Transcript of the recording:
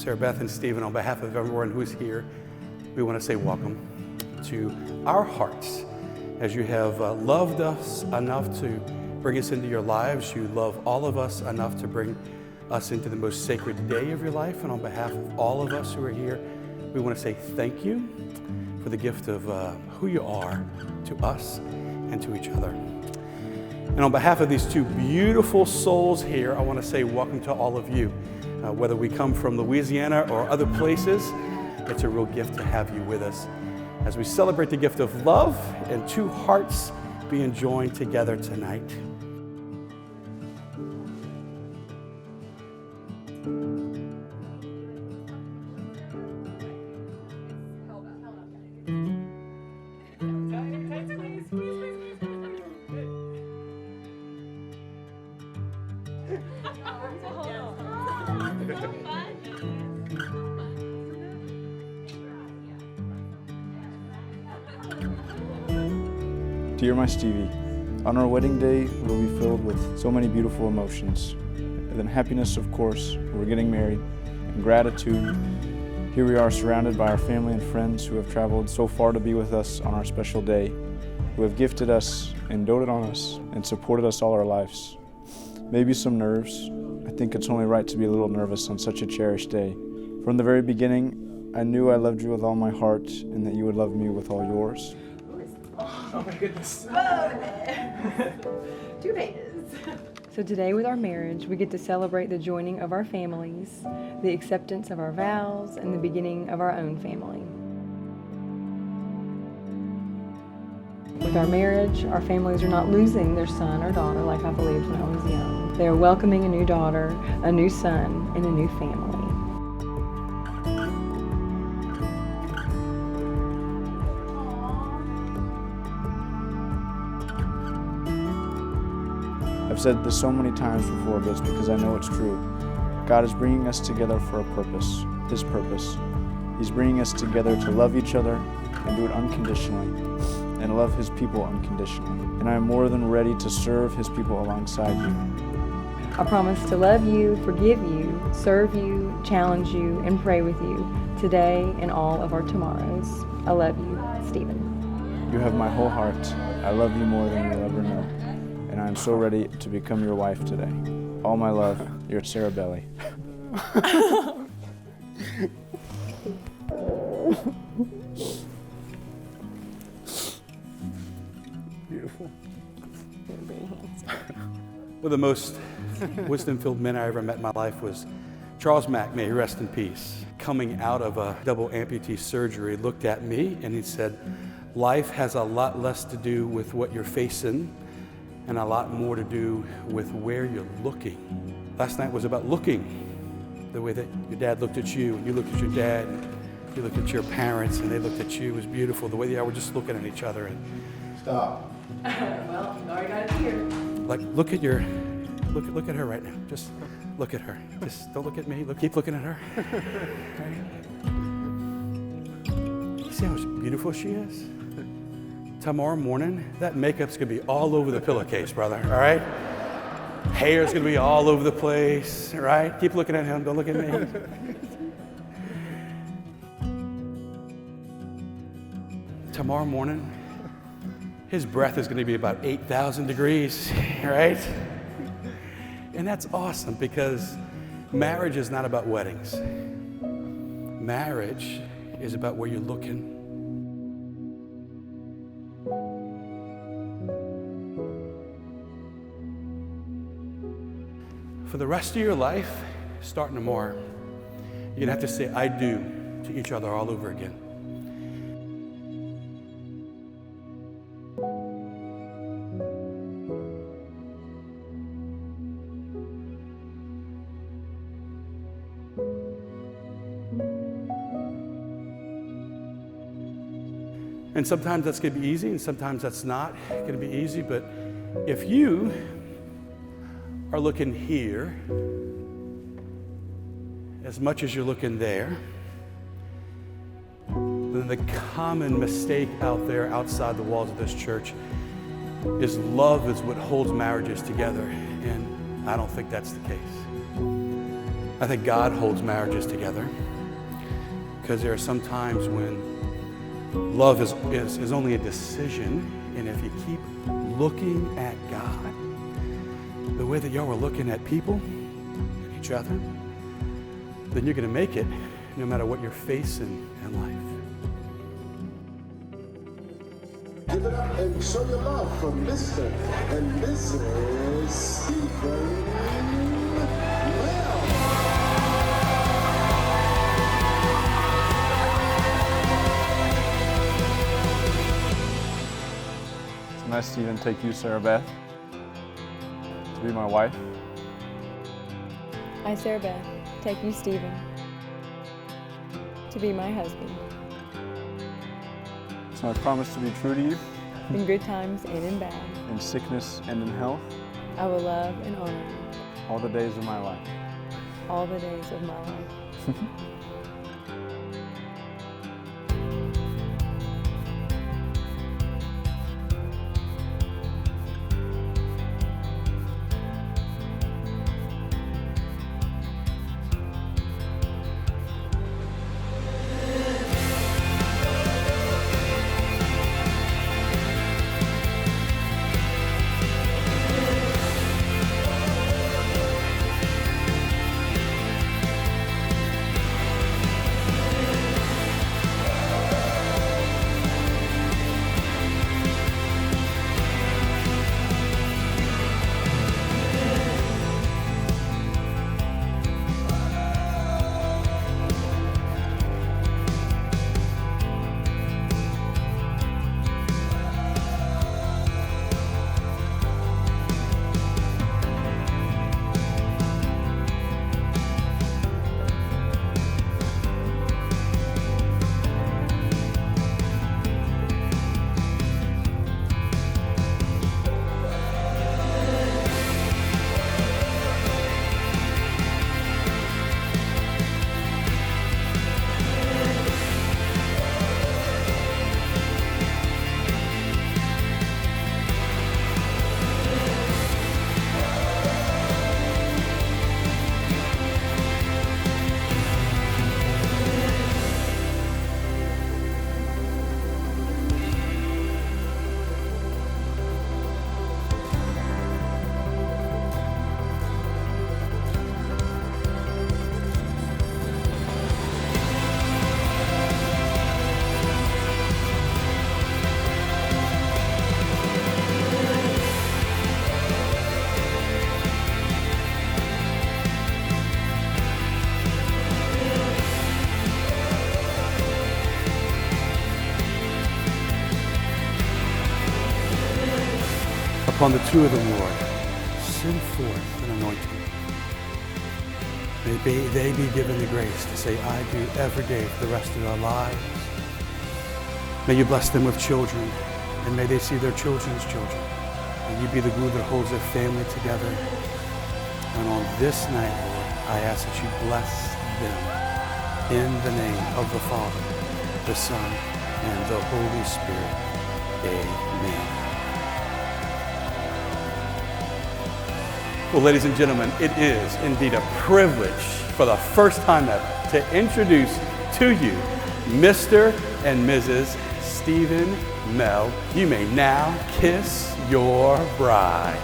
Sarah Beth and Steven, on behalf of everyone who's here, we want to say welcome to our hearts. As you have loved us enough to bring us into your lives, you love all of us enough to bring us into the most sacred day of your life. And on behalf of all of us who are here, we want to say thank you for the gift of who you are to us and to each other. And on behalf of these two beautiful souls here, I want to say welcome to all of you. Whether we come from Louisiana or other places, it's a real gift to have you with us as we celebrate the gift of love and two hearts being joined together tonight. Dear my Stevie, on our wedding day will be filled with so many beautiful emotions. And then happiness, of course, we're getting married, and gratitude. Here we are surrounded by our family and friends who have traveled so far to be with us on our special day, who have gifted us and doted on us and supported us all our lives. Maybe some nerves. I think it's only right to be a little nervous on such a cherished day. From the very beginning, I knew I loved you with all my heart and that you would love me with all yours. Oh my goodness. Two pages. So today with our marriage, we get to celebrate the joining of our families, the acceptance of our vows, and the beginning of our own family. With our marriage, our families are not losing their son or daughter like I believed when I was young. They are welcoming a new daughter, a new son, and a new family. I've said this so many times before, but it's because I know it's true. God is bringing us together for a purpose, His purpose. He's bringing us together to love each other and do it unconditionally, and love His people unconditionally. And I am more than ready to serve His people alongside you. I promise to love you, forgive you, serve you, challenge you, and pray with you today and all of our tomorrows. I love you, Steven. You have my whole heart. I love you more than you'll ever know. And I am so ready to become your wife today. All my love, your Sarah Belly. Beautiful. One of the most wisdom-filled men I ever met in my life was Charles Mack, may he rest in peace. Coming out of a double amputee surgery, looked at me and he said, life has a lot less to do with what you're facing and a lot more to do with where you're looking. Last night was about looking, the way that your dad looked at you, and you looked at your dad, and you looked at your parents, and they looked at you. It was beautiful, the way they were just looking at each other. And Stop. Well, you already got it here. like, look at her right now. Just look at her. Just don't look at me. Keep looking at her. Right? See how beautiful she is? Tomorrow morning, that makeup's gonna be all over the pillowcase, brother, all right? Hair's gonna be all over the place, right? Keep looking at him, don't look at me. Tomorrow morning, his breath is gonna be about 8,000 degrees, right? And that's awesome because marriage is not about weddings. Marriage is about where you're looking. For the rest of your life, starting tomorrow, you're gonna have to say I do to each other all over again. And sometimes that's gonna be easy, and sometimes that's not gonna be easy, but if you are looking here as much as you're looking there, then the common mistake out there outside the walls of this church is love is what holds marriages together, and I don't think that's the case. I think God holds marriages together because there are some times when love is only a decision, and if you keep looking at God the way that y'all were looking at people and each other, then you're going to make it no matter what you're facing in life. Give it up and show your love for Mr. and Mrs. Steven. It's nice to even take you, Sarah Beth, to be my wife. I, Sarah Beth, take you, Steven, to be my husband. So I promise to be true to you In good times and in bad, in sickness and in health I will love and honor you all the days of my life. all the days of my life. Upon the two of them, Lord, send forth an anointing. May they be given the grace to say, I do every day for the rest of their lives. May you bless them with children, and may they see their children's children. May you be the glue that holds their family together. And on this night, Lord, I ask that you bless them in the name of the Father, the Son, and the Holy Spirit. Amen. Well, ladies and gentlemen, it is indeed a privilege for the first time ever to introduce to you Mr. and Mrs. Steven Mel. You may now kiss your bride.